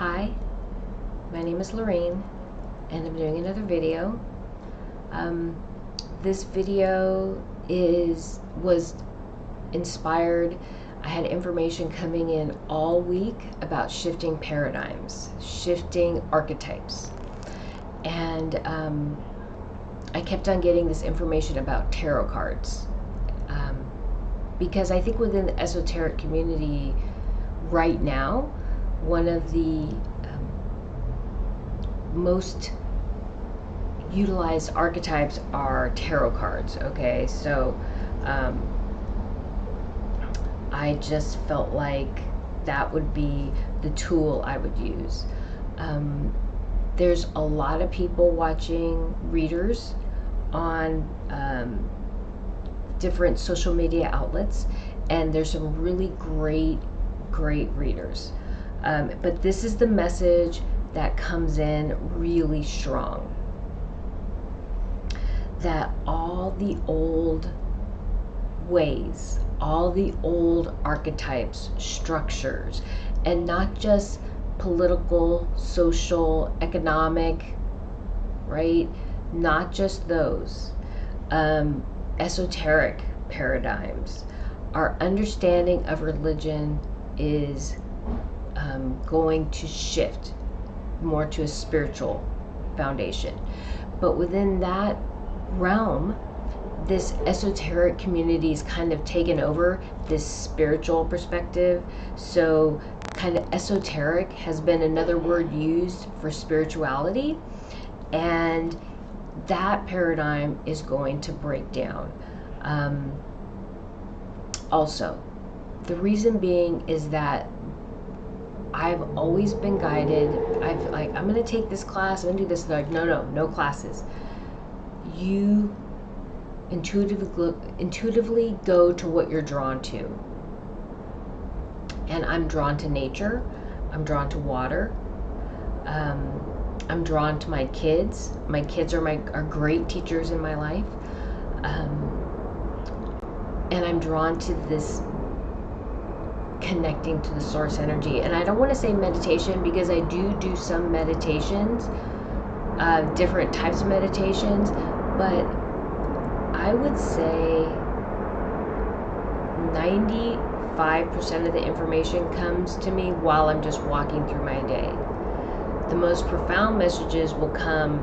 Hi, my name is Lorraine, and I'm doing another video. This video was inspired. I had information coming in all week about shifting paradigms, shifting archetypes, and I kept on getting this information about tarot cards because I think within the esoteric community right now, one of the most utilized archetypes are tarot cards. Okay, so I just felt like that would be the tool I would use. There's a lot of people watching readers on different social media outlets, and there's some really great readers. But this is the message that comes in really strong. That all the old ways, all the old archetypes, structures, and not just political, social, economic, right? Not just those. Esoteric paradigms. Our understanding of religion is going to shift more to a spiritual foundation. But within that realm, this esoteric community is kind of taken over this spiritual perspective. So kind of esoteric has been another word used for spirituality, and that paradigm is going to break down. Also, the reason being is that I've always been guided. I'm going to take this class, I'm going to do this. They're like, no classes. You intuitively go to what you're drawn to. And I'm drawn to nature. I'm drawn to water. I'm drawn to my kids. My kids are great teachers in my life. And I'm drawn to this connecting to the source energy. And I don't want to say meditation, because I do some meditations, different types of meditations, but I would say 95% of the information comes to me while I'm just walking through my day. The most profound messages will come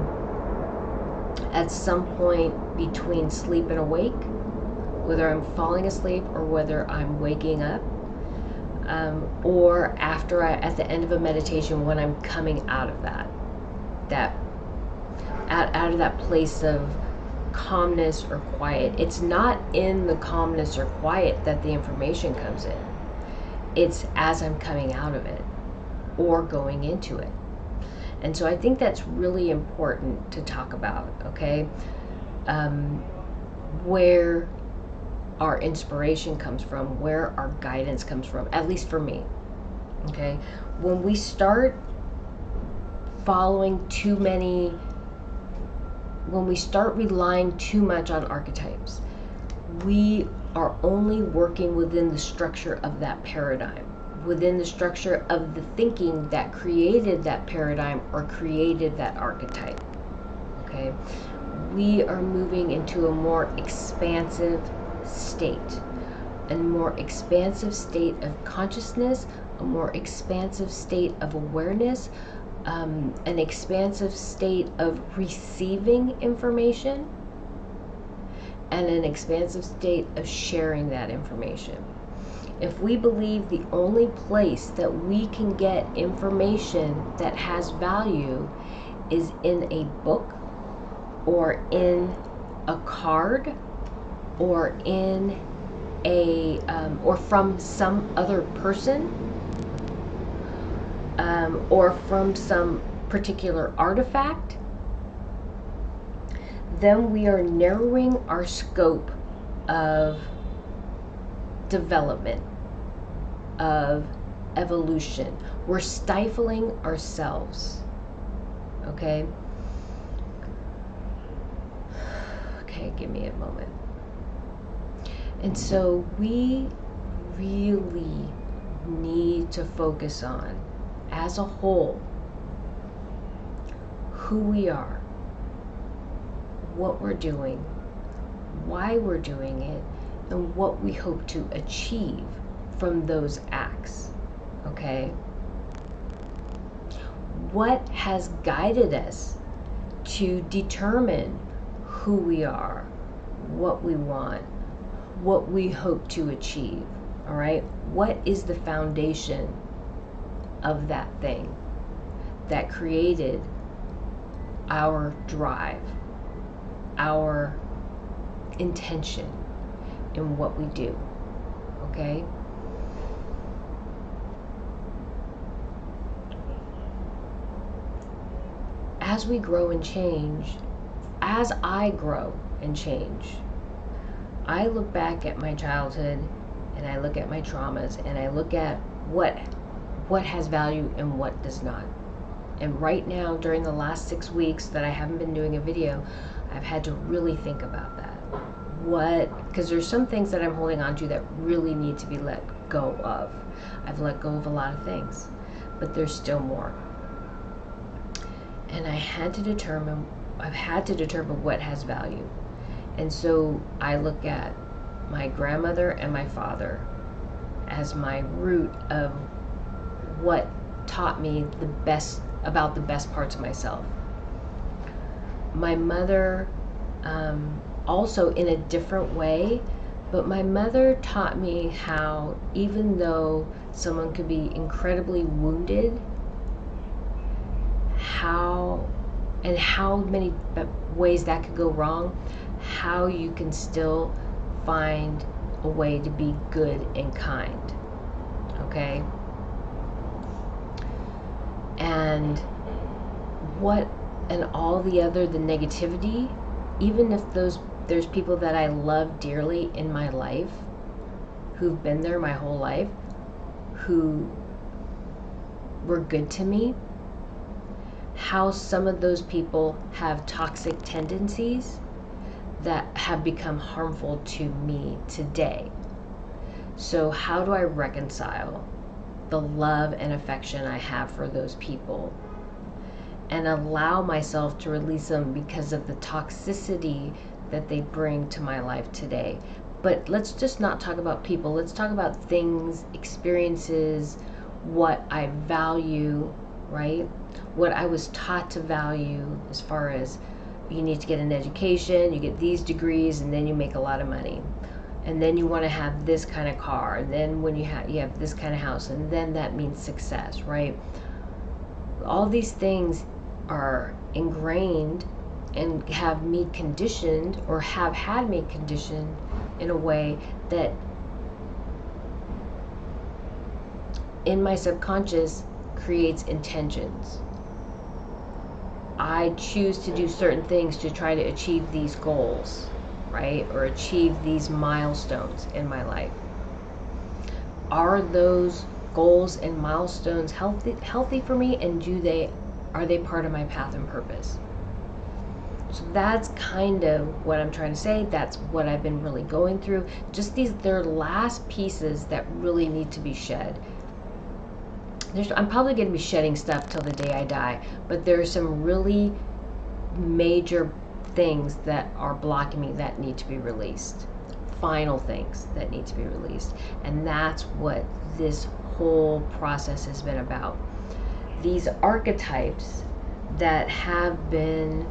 at some point between sleep and awake, whether I'm falling asleep or whether I'm waking up. Or at the end of a meditation, when I'm coming out of out of that place of calmness or quiet. It's not in the calmness or quiet that the information comes in. It's as I'm coming out of it or going into it. And so I think that's really important to talk about, okay? Where our inspiration comes from, where our guidance comes from, at least for me, okay? When we start relying too much on archetypes, we are only working within the structure of that paradigm, within the structure of the thinking that created that paradigm or created that archetype, okay? We are moving into a more expansive state, a more expansive state of consciousness, a more expansive state of awareness, an expansive state of receiving information, and an expansive state of sharing that information. If we believe the only place that we can get information that has value is in a book, or in a card, or in a or from some other person, or from some particular artifact, then we are narrowing our scope of development, of evolution. We're stifling ourselves, okay? Okay, give me a moment. And so we really need to focus on as a whole, who we are, what we're doing, why we're doing it, and what we hope to achieve from those acts. Okay? What has guided us to determine who we are, what we want, what we hope to achieve? All right? What is the foundation of that thing that created our drive, our intention in what we do? Okay? As we grow and change, as I grow and change, I look back at my childhood and I look at my traumas and I look at what has value and what does not. And right now, during the last 6 weeks that I haven't been doing a video, I've had to really think about that. Because there's some things that I'm holding on to that really need to be let go of. I've let go of a lot of things, but there's still more. And I've had to determine what has value. And so I look at my grandmother and my father as my root of what taught me about the best parts of myself. My mother, also in a different way, but my mother taught me how, even though someone could be incredibly wounded, how many ways that could go wrong, how you can still find a way to be good and kind. Okay? And all the negativity, even if there's people that I love dearly in my life who've been there my whole life, who were good to me, how some of those people have toxic tendencies that have become harmful to me today. So how do I reconcile the love and affection I have for those people and allow myself to release them because of the toxicity that they bring to my life today? But let's just not talk about people. Let's talk about things, experiences, what I value, right? What I was taught to value, as far as you need to get an education, you get these degrees, and then you make a lot of money. And then you want to have this kind of car, and then when you have this kind of house, and then that means success, right? All these things are ingrained and have me conditioned, or have had me conditioned in a way that in my subconscious creates intentions. I choose to do certain things to try to achieve these goals, right? Or achieve these milestones in my life. Are those goals and milestones healthy for me, and are they part of my path and purpose? So that's kind of what I'm trying to say. That's what I've been really going through. Just they're last pieces that really need to be shed. I'm probably going to be shedding stuff till the day I die, but there are some really major things that are blocking me that need to be released. Final things that need to be released. And that's what this whole process has been about. These archetypes that have been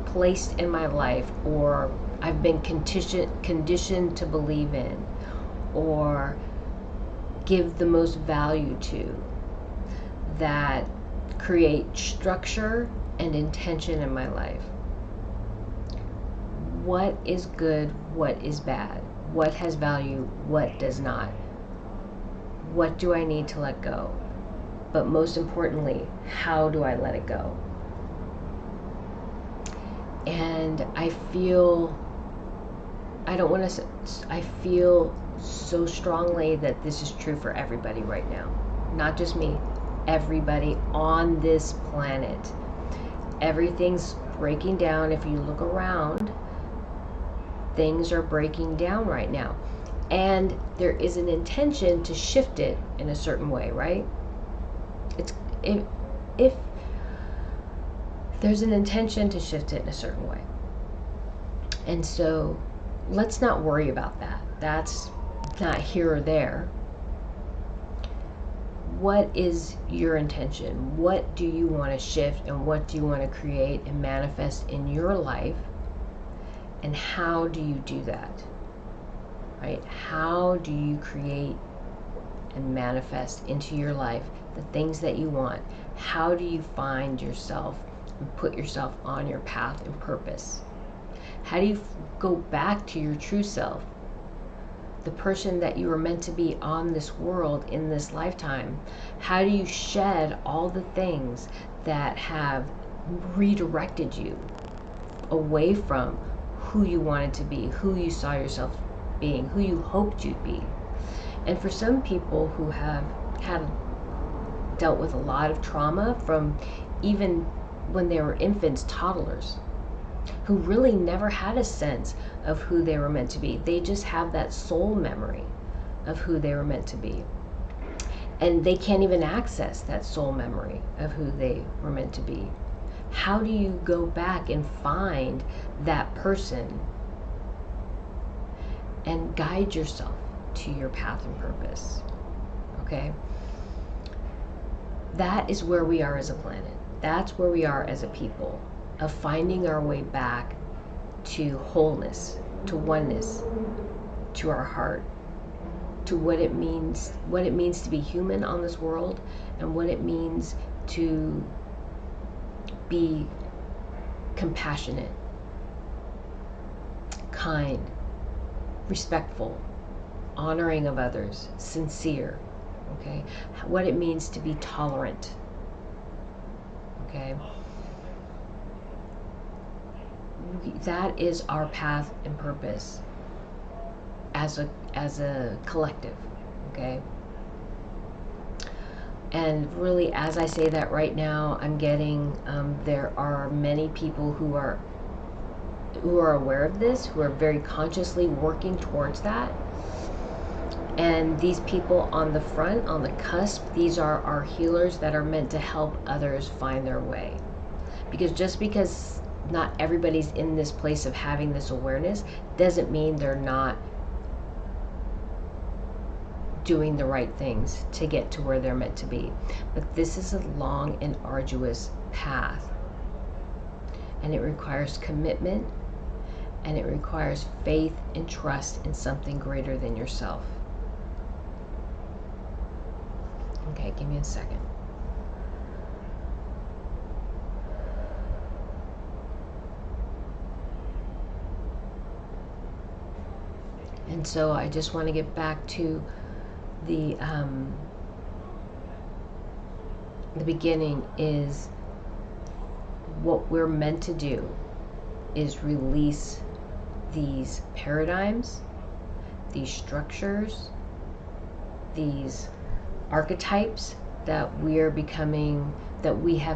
placed in my life, or I've been conditioned to believe in, or give the most value to, that create structure and intention in my life. What is good? What is bad? What has value? What does not? What do I need to let go? But most importantly, how do I let it go? And I feel so strongly that this is true for everybody right now. Not just me, everybody on this planet. Everything's breaking down. If you look around, things are breaking down right now. and there is an intention to shift it in a certain way, right? It's if there's an intention to shift it in a certain way. And so let's not worry about that. That's not here or there. What is your intention? What do you want to shift, and what do you want to create and manifest in your life? And how do you do that? Right? How do you create and manifest into your life the things that you want? How do you find yourself and put yourself on your path and purpose? How do you go back to your true self, the person that you were meant to be on this world in this lifetime? How do you shed all the things that have redirected you away from who you wanted to be, who you saw yourself being, who you hoped you'd be? And for some people who have dealt with a lot of trauma from even when they were infants, toddlers, who really never had a sense of who they were meant to be. They just have that soul memory of who they were meant to be. And they can't even access that soul memory of who they were meant to be. How do you go back and find that person and guide yourself to your path and purpose? Okay? That is where we are as a planet. That's where we are as a people, of finding our way back to wholeness, to oneness, to our heart, to what it means to be human on this world, and what it means to be compassionate, kind, respectful, honoring of others, sincere, okay? What it means to be tolerant, okay? That is our path and purpose as a collective, okay? And really, as I say that right now, I'm getting there are many people who are aware of this, who are very consciously working towards that. And these people on the front, on the cusp, these are our healers that are meant to help others find their way. Because just because not everybody's in this place of having this awareness doesn't mean they're not doing the right things to get to where they're meant to be. But this is a long and arduous path, and it requires commitment, and it requires faith and trust in something greater than yourself. Okay, give me a second. And so I just want to get back to the beginning. Is what we're meant to do is release these paradigms, these structures, these archetypes that we have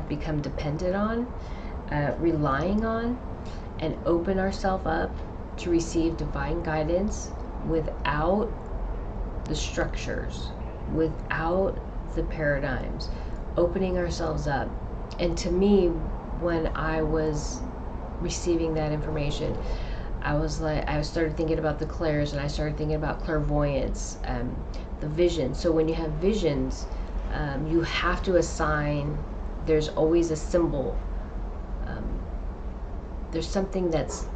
become dependent on, relying on, and open ourselves up to receive divine guidance without the structures, without the paradigms, opening ourselves up. And to me, when I was receiving that information, I started thinking about the clairs, and I started thinking about clairvoyance, the vision. So when you have visions, you have to assign, there's always a symbol. There's something that's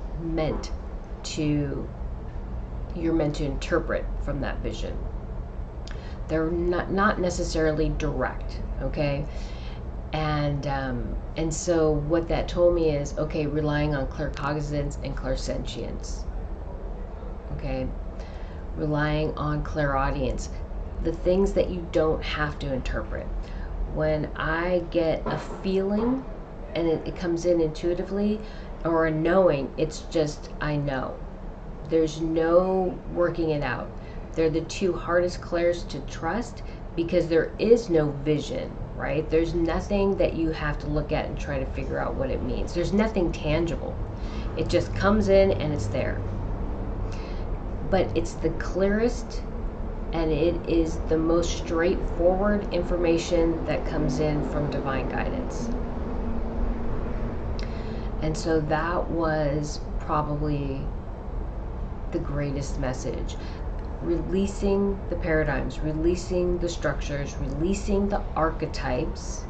you're meant to interpret from that vision. They're not necessarily direct, okay? And so what that told me is, okay, relying on claircognizance and clairsentience, okay? Relying on clairaudience, the things that you don't have to interpret. When I get a feeling and it comes in intuitively, or a knowing, it's just, I know. There's no working it out. They're the two hardest clairs to trust, because there is no vision, right? There's nothing that you have to look at and try to figure out what it means. There's nothing tangible. It just comes in and it's there. but it's the clearest and it is the most straightforward information that comes in from divine guidance. And so that was probably the greatest message. Releasing the paradigms, releasing the structures, releasing the archetypes,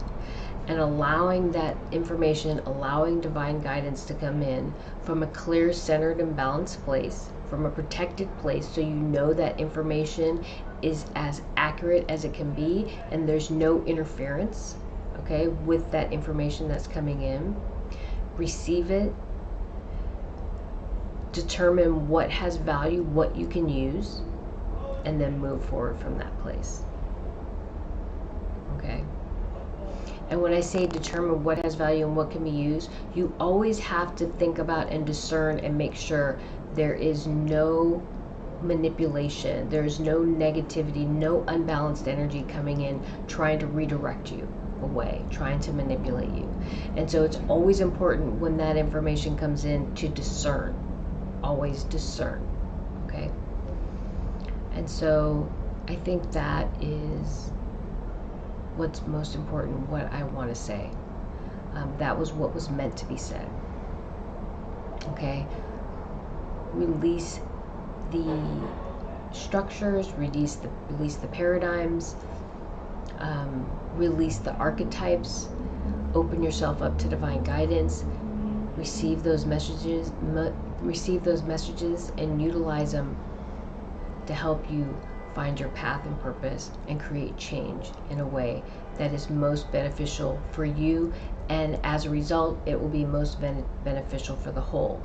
and allowing that information, allowing divine guidance to come in from a clear, centered, and balanced place, from a protected place, so you know that information is as accurate as it can be and there's no interference, okay, with that information that's coming in. Receive it, determine what has value, what you can use, and then move forward from that place. Okay? And when I say determine what has value and what can be used, you always have to think about and discern and make sure there is no manipulation, there's no negativity, no unbalanced energy coming in trying to redirect you away, trying to manipulate you. And so it's always important when that information comes in to discern. Always discern. Okay? And so I think that is what's most important, what I want to say. That was what was meant to be said. Okay? Release the structures, release the paradigms, release the archetypes, open yourself up to divine guidance, receive those messages, and utilize them to help you find your path and purpose and create change in a way that is most beneficial for you, and as a result it will be most beneficial for the whole,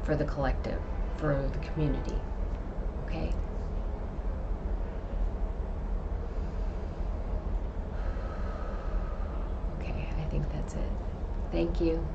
for the collective, for the community. Okay? Okay, I think that's it. Thank you.